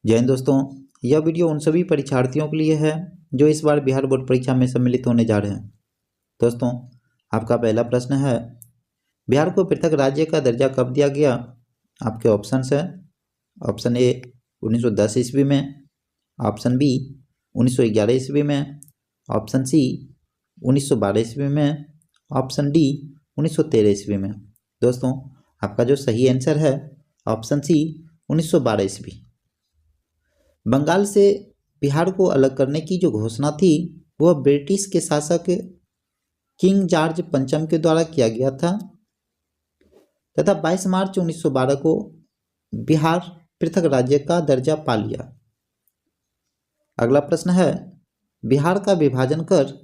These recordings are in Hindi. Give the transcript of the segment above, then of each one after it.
जय हिंद दोस्तों, यह वीडियो उन सभी परीक्षार्थियों के लिए है जो इस बार बिहार बोर्ड परीक्षा में सम्मिलित होने जा रहे हैं। दोस्तों, आपका पहला प्रश्न है, बिहार को पृथक राज्य का दर्जा कब दिया गया? आपके ऑप्शंस है। ऑप्शन ए 1910 ईस्वी में, ऑप्शन बी 1911 ईस्वी में, ऑप्शन सी 1912 ईस्वी में, ऑप्शन डी 1913 ईस्वी में। दोस्तों, आपका जो सही आंसर है ऑप्शन सी 1912 ईस्वी। बंगाल से बिहार को अलग करने की जो घोषणा थी वह ब्रिटिश के शासक किंग जॉर्ज पंचम के द्वारा किया गया था तथा 22 मार्च 1912 को बिहार पृथक राज्य का दर्जा पा लिया। अगला प्रश्न है, बिहार का विभाजन कर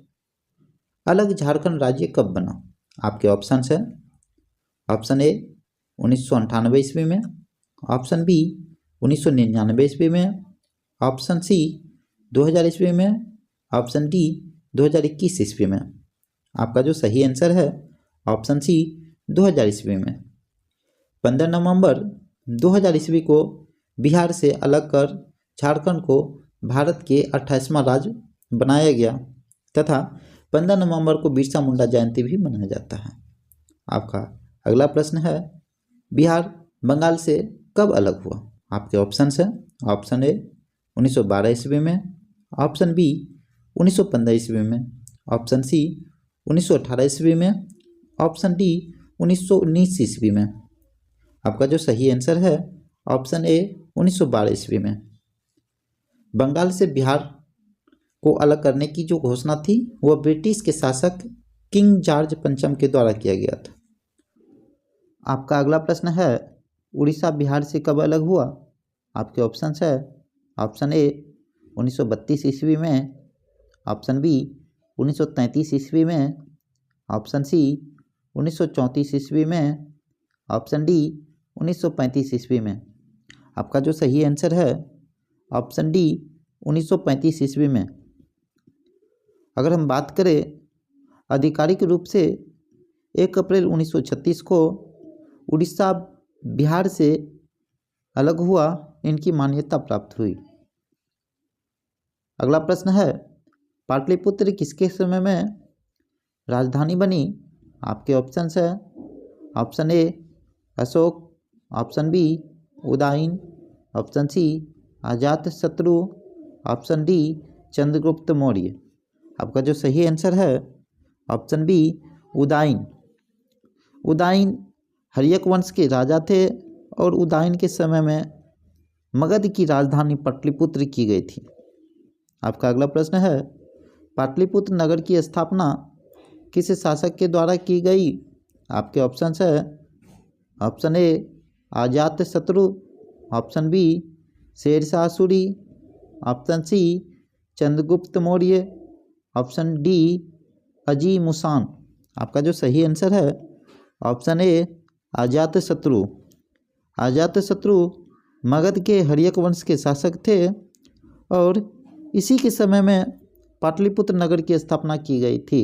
अलग झारखंड राज्य कब बना? आपके ऑप्शन है। ऑप्शन ए 1998 ईस्वी में, ऑप्शन बी 1999 ईस्वी में, ऑप्शन सी 2000 ईस्वी में, ऑप्शन डी 2021 ईस्वी में। आपका जो सही आंसर है ऑप्शन सी 2000 ईस्वी में। 15 नवंबर 2000 ईस्वी को बिहार से अलग कर झारखंड को भारत के 28वां राज्य बनाया गया तथा 15 नवंबर को बिरसा मुंडा जयंती भी मनाया जाता है। आपका अगला प्रश्न है, बिहार बंगाल से कब अलग हुआ? आपके ऑप्शन है। ऑप्शन ए 1912 ईस्वी में, ऑप्शन बी 1915 ईस्वी में, ऑप्शन सी 1918 ईस्वी में, ऑप्शन डी 1919 ईस्वी में। आपका जो सही आंसर है ऑप्शन ए 1912 ईस्वी में। बंगाल से बिहार को अलग करने की जो घोषणा थी वह ब्रिटिश के शासक किंग जॉर्ज पंचम के द्वारा किया गया था। आपका अगला प्रश्न है, उड़ीसा बिहार से कब अलग हुआ? आपके ऑप्शन है। ऑप्शन ए 1932 ईस्वी में, ऑप्शन बी 1933 ईस्वी में, ऑप्शन सी 1934 ईस्वी में, ऑप्शन डी 1935 ईस्वी में। आपका जो सही आंसर है ऑप्शन डी 1935 ईस्वी में। अगर हम बात करें आधिकारिक रूप से 1 अप्रैल 1936 को उड़ीसा बिहार से अलग हुआ, इनकी मान्यता प्राप्त हुई। अगला प्रश्न है, पाटलिपुत्र किसके समय में राजधानी बनी? आपके ऑप्शन है। Option A Ashok, option B Udayan, option C Ajatashatru, option D Chandragupta Maurya. आपका जो सही आंसर है ऑप्शन बी उदयन। उदयन हर्यक वंश के राजा थे और उदयन के समय में मगध की राजधानी पाटलिपुत्र की गई थी। आपका अगला प्रश्न है, पाटलिपुत्र नगर की स्थापना किस शासक के द्वारा की गई? आपके ऑप्शन है। Option A Ajatashatru, option B Sher Shah Suri, option C Chandragupta Maurya, option D अजी मुसान। आपका जो सही आंसर है ऑप्शन ए अजातशत्रु। अजातशत्रु मगध के हर्यक वंश के शासक थे और इसी के समय में पाटलिपुत्र नगर की स्थापना की गई थी।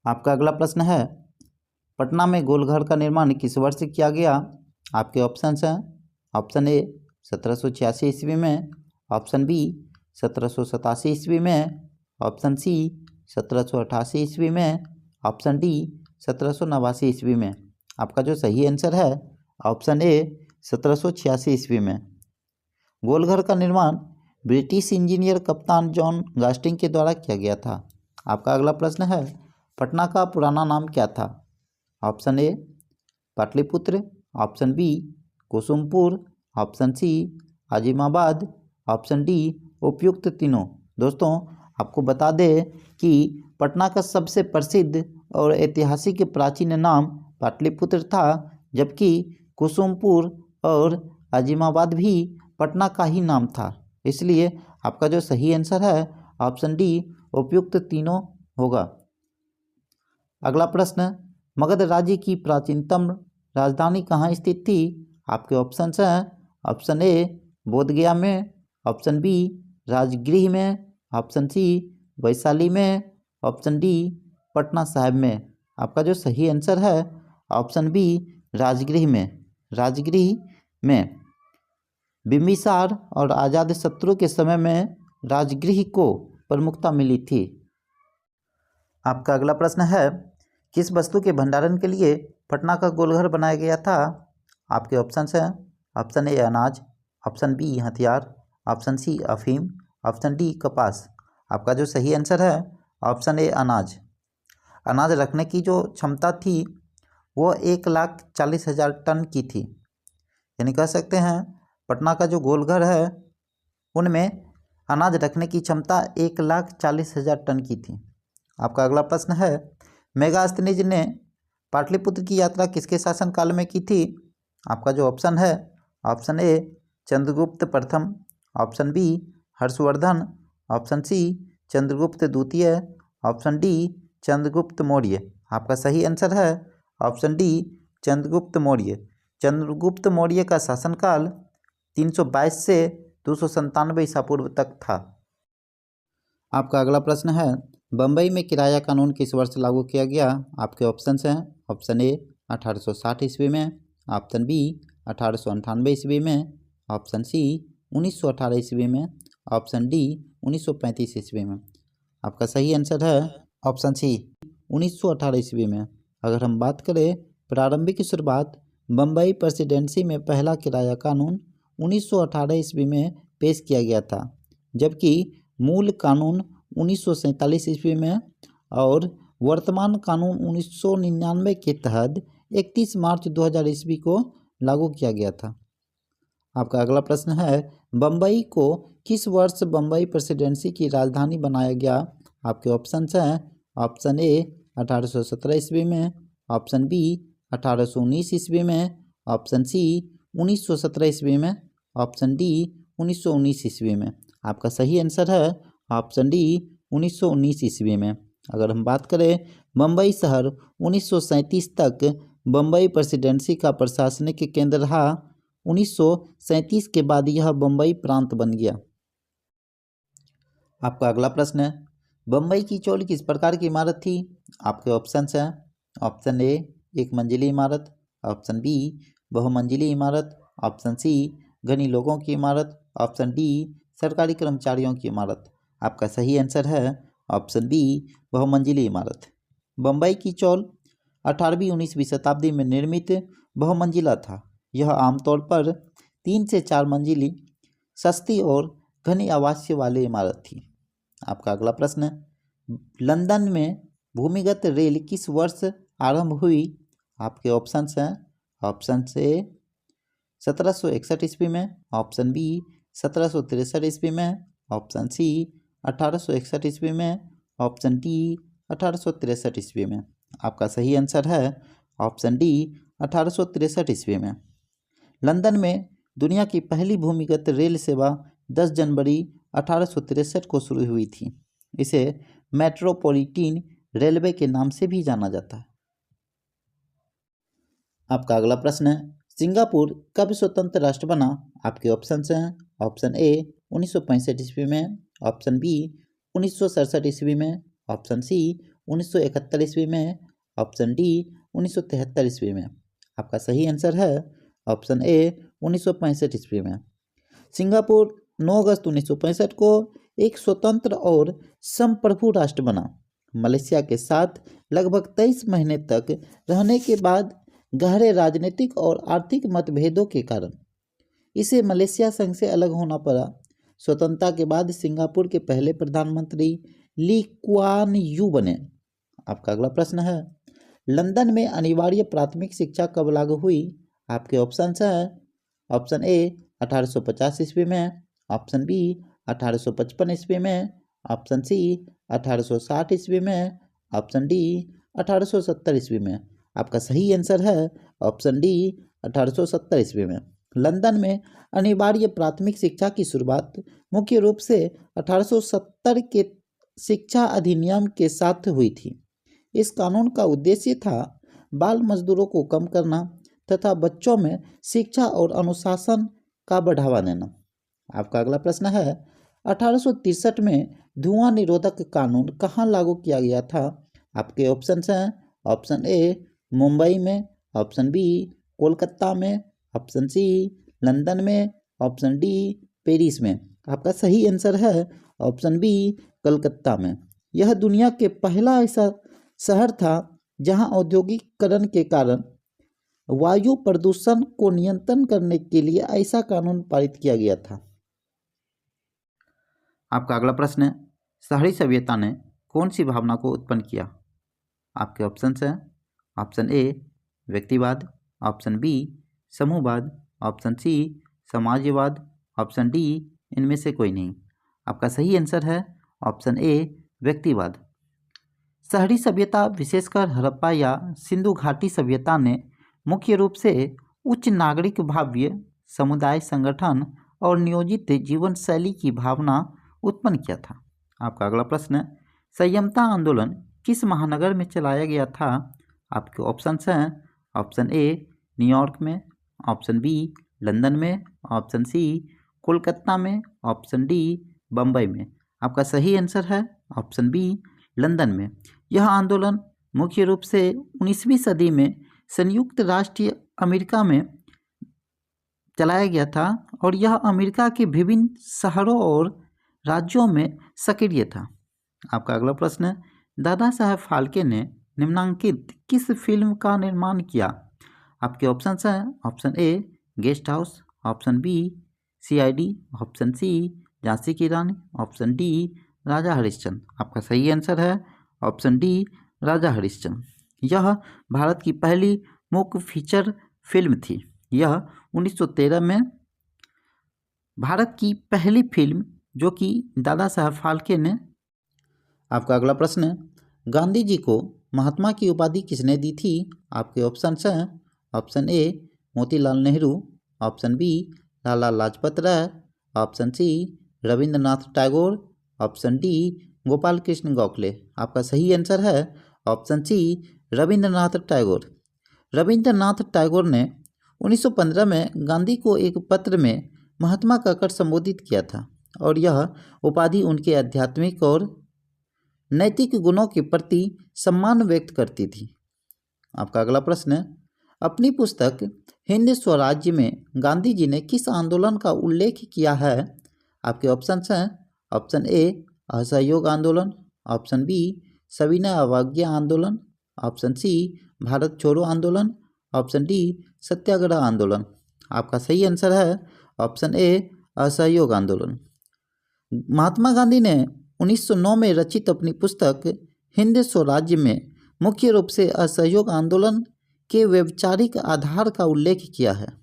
आपका अगला प्रश्न है, पटना में गोलघर का निर्माण किस वर्ष किया गया? आपके ऑप्शन हैं। ऑप्शन ए 1786 ईस्वी में, ऑप्शन बी 1787 ईस्वी में, ऑप्शन सी 1788 ईस्वी में, ऑप्शन डी 1789 ईस्वी में। आपका जो सही आंसर है ऑप्शन ए 1786 ईस्वी में। गोलघर का निर्माण ब्रिटिश इंजीनियर कप्तान जॉन गास्टिंग के द्वारा किया गया था। आपका अगला प्रश्न है, पटना का पुराना नाम क्या था? Option A Pataliputra, option B Kusumpur, option C Azimabad, option D उपयुक्त तीनों। दोस्तों, आपको बता दें कि पटना का सबसे प्रसिद्ध और ऐतिहासिक प्राचीन नाम पाटलिपुत्र था, जबकि कुसुमपुर और आजिमाबाद भी पटना का ही नाम था। इसलिए आपका जो सही आंसर है ऑप्शन डी उपयुक्त तीनों होगा। अगला प्रश्न, मगध राज्य की प्राचीनतम राजधानी कहाँ स्थित थी? आपके ऑप्शन हैं। ऑप्शन ए बोधगया में, ऑप्शन बी राजगृह में, ऑप्शन सी वैशाली में, ऑप्शन डी पटना साहिब में। आपका जो सही आंसर है ऑप्शन बी राजगृह में। राजगृह में बिंबिसार और अजातशत्रु के समय में राजगृह को प्रमुखता मिली थी। आपका अगला प्रश्न है, किस वस्तु के भंडारण के लिए पटना का गोलघर बनाया गया था? आपके ऑप्शंस हैं, ऑप्शन ए अनाज, ऑप्शन बी हथियार, ऑप्शन सी अफीम, ऑप्शन डी कपास। आपका जो सही आंसर है ऑप्शन ए अनाज। अनाज रखने की जो क्षमता थी वो 1,40,000 टन की थी। यानी कह सकते हैं पटना का जो गोलघर है उनमें अनाज रखने की क्षमता 1,40,000 टन की थी। आपका अगला प्रश्न है, मेगास्थनीज ने पाटलिपुत्र की यात्रा किसके शासनकाल में की थी? आपका जो ऑप्शन है, ऑप्शन ए चंद्रगुप्त प्रथम, option B Harshavardhan, option C Chandragupta द्वितीय, ऑप्शन डी चंद्रगुप्त मौर्य। आपका सही आंसर है ऑप्शन डी चंद्रगुप्त मौर्य। चंद्रगुप्त मौर्य का शासनकाल 322 से 297 ईसा पूर्व तक था। आपका अगला प्रश्न है, बम्बई में किराया कानून किस वर्ष लागू किया गया? आपके ऑप्शंस हैं, ऑप्शन ए 1860 ईस्वी में, ऑप्शन बी 1898 ईस्वी में, ऑप्शन सी 1918 ईस्वी में, ऑप्शन डी 1935 ईस्वी में। आपका सही आंसर है ऑप्शन सी 1918 ईस्वी में। अगर हम बात करें प्रारंभिक शुरुआत, बम्बई प्रेसिडेंसी में पहला किराया कानून 1918 ईस्वी में पेश किया गया था, जबकि मूल कानून 1947 ईस्वी में और वर्तमान कानून 1999 के तहत 31 मार्च 2000 ईस्वी को लागू किया गया था। आपका अगला प्रश्न है, बम्बई को किस वर्ष बम्बई प्रेसिडेंसी की राजधानी बनाया गया? आपके ऑप्शंस हैं, ऑप्शन ए 1817 ईस्वी में, ऑप्शन बी 1819 ईस्वी में, ऑप्शन सी 1917 ईस्वी में, ऑप्शन डी 1919 ईस्वी में। आपका सही आंसर है ऑप्शन डी 1919 ईस्वी में। अगर हम बात करें बम्बई शहर 1937 तक बम्बई प्रेसिडेंसी का प्रशासनिक केंद्र रहा। 1937 के बाद यह बम्बई प्रांत बन गया। आपका अगला प्रश्न है, बम्बई की चौल किस प्रकार की इमारत थी? आपके ऑप्शंस हैं, ऑप्शन ए एक मंजिली इमारत, ऑप्शन बी बहुमंजिली इमारत, ऑप्शन सी घनी लोगों की इमारत, ऑप्शन डी सरकारी कर्मचारियों की इमारत। आपका सही आंसर है ऑप्शन बी बहुमंजिली इमारत। बम्बई की चौल 18वीं-19वीं शताब्दी में निर्मित बहुमंजिला था। यह आमतौर पर 3 से 4 मंजिली सस्ती और घनी आवासीय वाली इमारत थी। आपका अगला प्रश्न है, लंदन में भूमिगत रेल किस वर्ष आरंभ हुई? आपके ऑप्शंस हैं, ऑप्शन ए 1761 ईस्वी में, ऑप्शन बी 1763 ईस्वी में, ऑप्शन सी 1861 ईस्वी में, ऑप्शन डी 1863 ईस्वी में। आपका सही आंसर है ऑप्शन डी 1863 ईस्वी में। लंदन में दुनिया की पहली भूमिगत रेल सेवा 10 जनवरी 1863 को शुरू हुई थी। इसे मेट्रोपॉलिटन रेलवे के नाम से भी जाना जाता है। आपका अगला प्रश्न है, सिंगापुर कब स्वतंत्र राष्ट्र बना? आपके ऑप्शंस हैं, ऑप्शन ए 1965 ईस्वी में, ऑप्शन बी 1967 ईस्वी में, ऑप्शन सी 1971 ईस्वी में, ऑप्शन डी 1973 ईस्वी में। आपका सही आंसर है ऑप्शन ए 1965 ईस्वी में। सिंगापुर 9 अगस्त 1965 को एक स्वतंत्र और संप्रभु राष्ट्र बना। मलेशिया के साथ लगभग 23 महीने तक रहने के बाद गहरे राजनीतिक और आर्थिक मतभेदों के कारण इसे मलेशिया संघ से अलग होना पड़ा। स्वतंत्रता के बाद सिंगापुर के पहले प्रधानमंत्री ली कुआन यू बने। आपका अगला प्रश्न है, लंदन में अनिवार्य प्राथमिक शिक्षा कब लागू हुई? आपके ऑप्शन हैं, ऑप्शन ए 1850 ईस्वी में, ऑप्शन बी 1855 ईस्वी में, ऑप्शन सी 1860 ईस्वी में, ऑप्शन डी 1870 ईस्वी में। आपका सही आंसर है ऑप्शन डी 1870 ईस्वी में। लंदन में अनिवार्य प्राथमिक शिक्षा की शुरुआत मुख्य रूप से 1870 के शिक्षा अधिनियम के साथ हुई थी। इस कानून का उद्देश्य था बाल मजदूरों को कम करना तथा बच्चों में शिक्षा और अनुशासन का बढ़ावा देना। आपका अगला प्रश्न है, 1863 में धुआं निरोधक कानून कहाँ लागू किया गया था? आपके ऑप्शन हैं, ऑप्शन ए मुंबई में, ऑप्शन बी कोलकाता में, ऑप्शन सी लंदन में, ऑप्शन डी पेरिस में। आपका सही आंसर है ऑप्शन बी कलकत्ता में। यह दुनिया के पहला ऐसा शहर था जहां औद्योगिकरण के कारण वायु प्रदूषण को नियंत्रण करने के लिए ऐसा कानून पारित किया गया था। आपका अगला प्रश्न है, शहरी सभ्यता ने कौन सी भावना को उत्पन्न किया? आपके ऑप्शन हैं ऑप्शन ए व्यक्तिवाद, ऑप्शन बी समूहवाद, ऑप्शन सी समाजवाद, ऑप्शन डी इनमें से कोई नहीं। आपका सही आंसर है ऑप्शन ए व्यक्तिवाद। शहरी सभ्यता विशेषकर हड़प्पा या सिंधु घाटी सभ्यता ने मुख्य रूप से उच्च नागरिक भाव्य समुदाय संगठन और नियोजित जीवन शैली की भावना उत्पन्न किया था। आपका अगला प्रश्न है, संयमता आंदोलन किस महानगर में चलाया गया था? आपके ऑप्शंस हैं ऑप्शन ए न्यूयॉर्क में, ऑप्शन बी लंदन में, ऑप्शन सी कोलकाता में, ऑप्शन डी बम्बई में। आपका सही आंसर है ऑप्शन बी लंदन में। यह आंदोलन मुख्य रूप से 19वीं सदी में संयुक्त राष्ट्र अमेरिका में चलाया गया था और यह अमेरिका के विभिन्न शहरों और राज्यों में सक्रिय था। आपका अगला प्रश्न है, दादा साहब फाल्के ने निम्नलिखित किस फिल्म का निर्माण किया? आपके ऑप्शन हैं option A guest house, option B CID, option C Jhansi ki Rani, option D Raja Harishchandra. आपका सही आंसर है ऑप्शन डी राजा हरिश्चंद्र। यह भारत की पहली मूक फीचर फिल्म थी। यह 1913 में भारत की पहली फिल्म जो कि दादा साहब फाल्के ने। आपका अगला प्रश्न है, गांधी जी को महात्मा की उपाधि किसने दी थी? आपके ऑप्शन हैं option A Motilal Nehru, option B Lala Lajpat Rai, option C Rabindranath Tagore, option D Gopal Krishna Gokhale. आपका सही आंसर है ऑप्शन सी रविंद्रनाथ टैगोर। रविंद्रनाथ टैगोर ने 1915 में गांधी को एक पत्र में महात्मा कहकर संबोधित किया था और यह उपाधि उनके आध्यात्मिक और नैतिक गुणों के प्रति सम्मान व्यक्त करती थी। आपका अगला प्रश्न है, अपनी पुस्तक हिंद स्वराज्य में गांधी जी ने किस आंदोलन का उल्लेख किया है? आपके ऑप्शन हैं ऑप्शन ए असहयोग आंदोलन, ऑप्शन बी सविनय अवज्ञा आंदोलन, ऑप्शन सी भारत छोड़ो आंदोलन, ऑप्शन डी सत्याग्रह आंदोलन। आपका सही आंसर है ऑप्शन ए असहयोग आंदोलन। महात्मा गांधी ने 1909 में रचित अपनी पुस्तक हिंद स्वराज्य में मुख्य रूप से असहयोग आंदोलन के वैचारिक आधार का उल्लेख किया है।